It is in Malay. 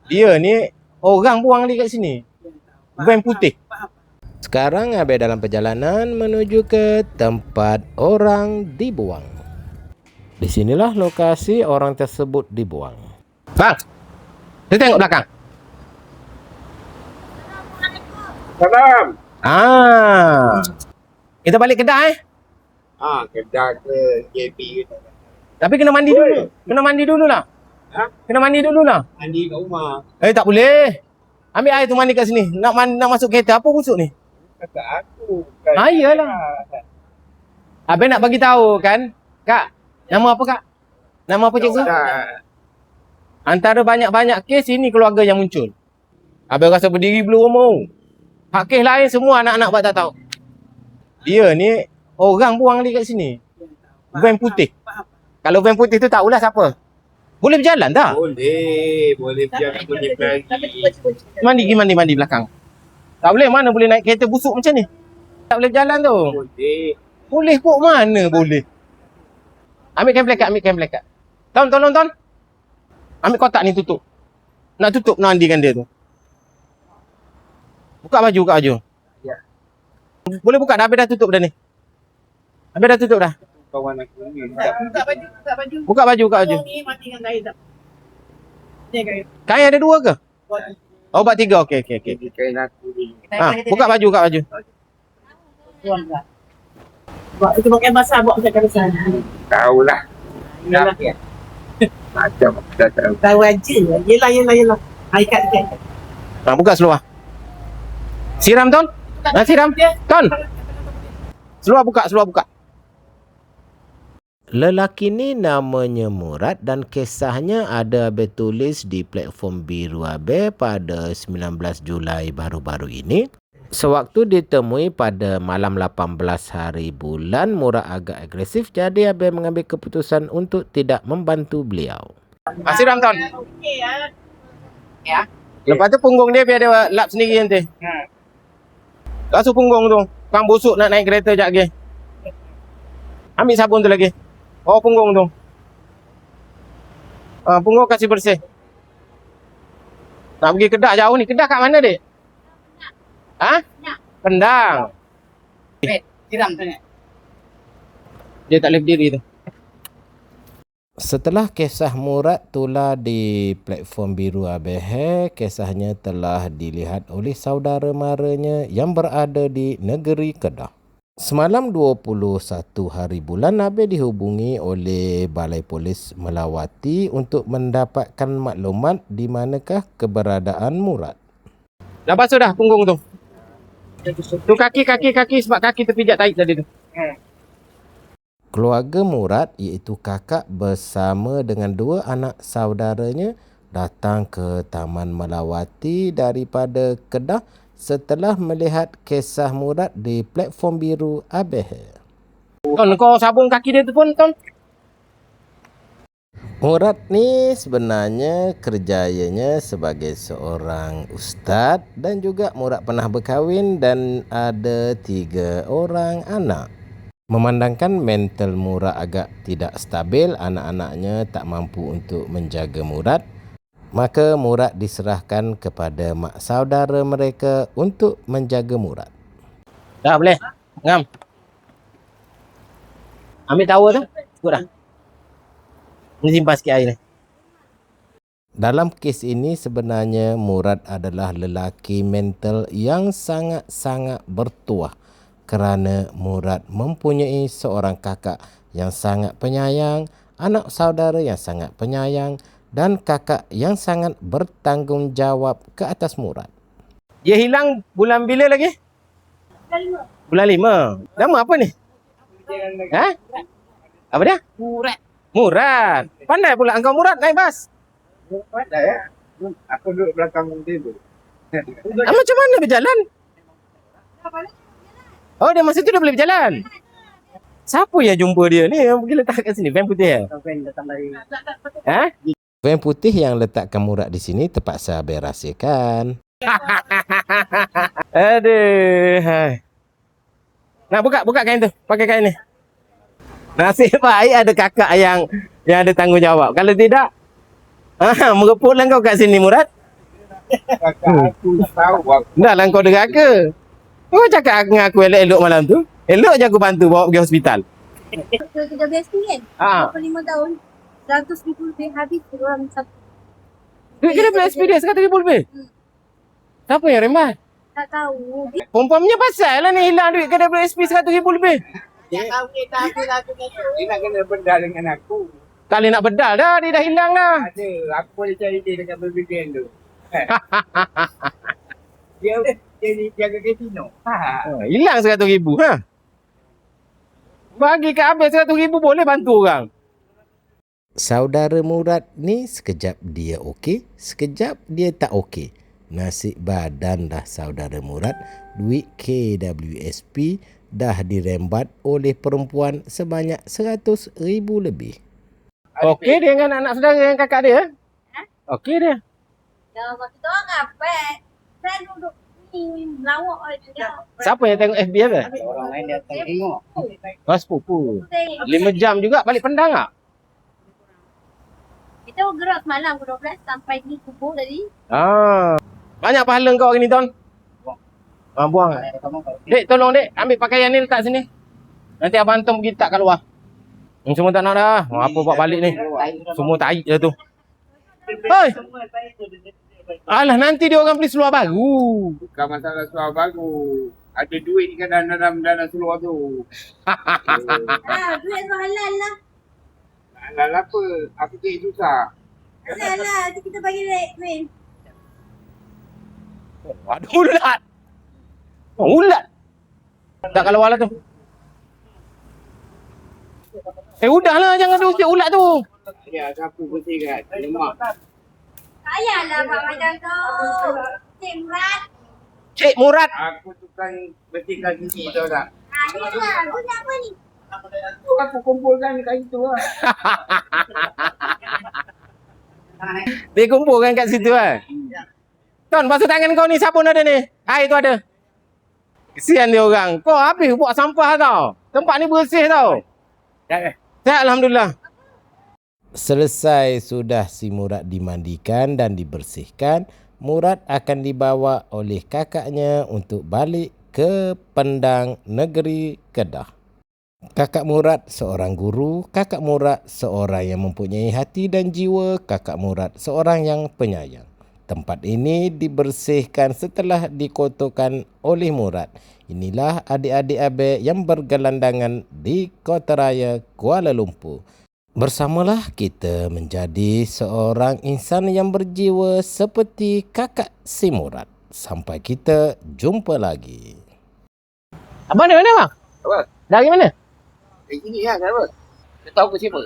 Dia ni orang buang dia kat sini. Van putih. Sekarang Abe dalam perjalanan menuju ke tempat orang dibuang. Di sinilah lokasi orang tersebut dibuang. Bang, kita tengok belakang. Salam. Kita balik Kedah Kedah ke JP ke? Tapi kena mandi dulu. Kena mandi dulu lah. Kena mandi dulu lah. Mandi kat rumah. Tak boleh. Ambil air tu mandi kat sini. Nak masuk kereta apa busuk ni? Kata aku. Iyalah. Abang nak bagi tahu kan, Kak. Nama apa Kak? Nama apa cikgu? Antara banyak-banyak kes ini keluarga yang muncul. Abang rasa berdiri belum umur. Hak kes lain semua anak-anak buat tak tahu. Dia ni orang buang dia kat sini. Van putih. Kalau van putih tu tahulah siapa. Boleh berjalan tak? Boleh berjalan, boleh pergi. Mandi belakang. Tak boleh, mana boleh naik kereta busuk macam ni. Tak boleh berjalan tu. Boleh. Boleh kok, mana boleh. Ambil kain plekat. Ton. Ambil kotak ni tutup. Nak tutup, nak mandikan dia tu. Buka baju. Ya. Boleh buka dah, habis dah tutup dah ni. Habis dah tutup dah. Kawan aku ni. Buka baju. Ni matikan kain tak? Ni kain. Kain ada 2 ke? Oh, buat 3. Okey. Kain aku ni. Buka baju. Tuan tak? Buat itu pakai basah, buat macam sana. Tahulah. Yalah. Macam dah tahu. Tahu aja. Yelah. Ikat. Buka seluar. Siram, Ton. Siram. Ton. Seluar buka. Lelaki ni namanya Murad dan kisahnya ada Abe tulis di platform biru Abe pada 19 Julai baru-baru ini. Sewaktu ditemui pada malam 18 hari bulan, Murad agak agresif, jadi Abe mengambil keputusan untuk tidak membantu beliau. Siram, Ton. Okey ya. Lepas tu punggung dia biar dia lap sendiri nanti. Basuh punggung tu. Pang busuk nak naik kereta sekejap lagi. Ambil sabun tu lagi. Oh, punggung tu. Punggung kasih bersih. Nak pergi Kedah jauh ni. Kedah kat mana, Dek? Kendang. Siram tengok. Dia tak boleh berdiri tu. Setelah kisah Murad tular di platform biru ABH, kisahnya telah dilihat oleh saudara maranya yang berada di negeri Kedah. Semalam 21 hari bulan, Abe dihubungi oleh Balai Polis Melawati untuk mendapatkan maklumat di manakah keberadaan Murad. Dah basuh dah punggung tu. Tu kaki sebab kaki terpijak tarik tadi tu. Keluarga Murad iaitu kakak bersama dengan 2 anak saudaranya datang ke Taman Melawati daripada Kedah setelah melihat kisah Murad di platform biru ABH. Ton, kau sabun kaki dia tu pun, Ton. Murad ni sebenarnya kerjayanya sebagai seorang ustaz dan juga Murad pernah berkahwin dan ada 3 orang anak. Memandangkan mental Murad agak tidak stabil, anak-anaknya tak mampu untuk menjaga Murad, maka Murad diserahkan kepada mak saudara mereka untuk menjaga Murad. Dah boleh. Ngam. Ambil towel tu. Cukup dah. Ni simpan sikit air ni. Dalam kes ini sebenarnya Murad adalah lelaki mental yang sangat-sangat bertuah kerana Murad mempunyai seorang kakak yang sangat penyayang, anak saudara yang sangat penyayang dan kakak yang sangat bertanggungjawab ke atas Murad. Dia hilang bulan bila lagi? Bulan 5. Nama apa ni? Apa dia? Murad. Pandai pula engkau Murad naik bas. Pandai ya. Aku duduk belakang dia tu. Macam mana berjalan? Oh, dia masa tu dah boleh berjalan. Siapa yang jumpa dia ni yang pergi letak kat sini? Van putih Datang dari. Van putih yang letakkan Murad di sini terpaksa berahsiakan. Aduh. Hai. Nak buka kain tu. Pakai kain ni. Nasib baik ada kakak yang ada tanggungjawab. Kalau tidak, merepotlah kau kat sini, Murad. Kakak aku tahu aku. Dah lah kau deraka. Kau cakap dengan aku elok-elok malam tu. Elok je aku bantu bawa pergi hospital. Kerja BSP kan? Ha. 25 tahun, 100,000 lebih habis orang satu. Duit kena PSP dia 100,000 lebih. Siapa yang rembat? Tak tahu. Perempuan punya pasal lah ni hilang duit kena PSP 100,000 lebih. Dia nak kena benda dengan aku. Tak boleh nak bedal dah, dia dah hilang dah. Ada, aku boleh cari dia dekat BBN tu. Dia ni jaga kasino. Hilang 100,000 ha. Bagi kat habis 100,000 boleh bantu orang. Saudara Murad ni sekejap dia okey, sekejap dia tak okey. Nasib badan dah saudara Murad, duit KWSP dah dirembat oleh perempuan sebanyak 100,000 lebih. Okey dia dengan anak saudara yang kakak dia? Okey dia. Dah waktu tu orang apa? Saya duduk ni melawak aja. Siapa yang tengok FB apa? Orang lain datang tengok. Oh, sepupu. 5 jam juga balik Pendang tak? Kita gerak semalam pukul 12 sampai ni subuh tadi. Ah. Banyak pahala kau hari ni, Ton. Buang. Dek, tolong dek, ambil pakaian ni letak sini. Nanti abang Tom pergi letak kat luar. Semua tak nak dah. Apa buat balik ni? Semua tarik dah tu. Hoi. Alah, nanti dia orang beli seluar baru. Bukan masalah seluar baru. Ada duit kan dalam seluar tu. Duit tu halal lah. Halal apa? Aku cari susah. Halal lah. Nanti kita bagi duit. Aduh, ulat. Ulat. Tak kalau wala tu. Udahlah, jangan ada usik ulat tu. Ya, sapu bersihkan. Lemak. Payahlah buat macam tu. Cik Murad. Cik Murad. Aku tukang bersihkan gigi tu tak? Yelah, tu nak apa ni? Aku kumpulkan kat situ lah. Dia kumpulkan kat situ lah. Ton, basuh tangan kau ni sabun ada ni. Air tu ada. Kesian dia orang. Kau habis buat sampah tau. Tempat ni bersih tau. Sihat Alhamdulillah. Selesai sudah si Murad dimandikan dan dibersihkan, Murad akan dibawa oleh kakaknya untuk balik ke Pendang, negeri Kedah. Kakak Murad seorang guru, kakak Murad seorang yang mempunyai hati dan jiwa, kakak Murad seorang yang penyayang. Tempat ini dibersihkan setelah dikotorkan oleh Murad. Inilah adik-adik Abel yang bergelandangan di Kota Raya Kuala Lumpur. Bersamalah kita menjadi seorang insan yang berjiwa seperti kakak si Murad. Sampai kita jumpa lagi. Abang dari mana bang? Apa? Dari mana? Sini lah, kenapa? Dia tahu aku siapa?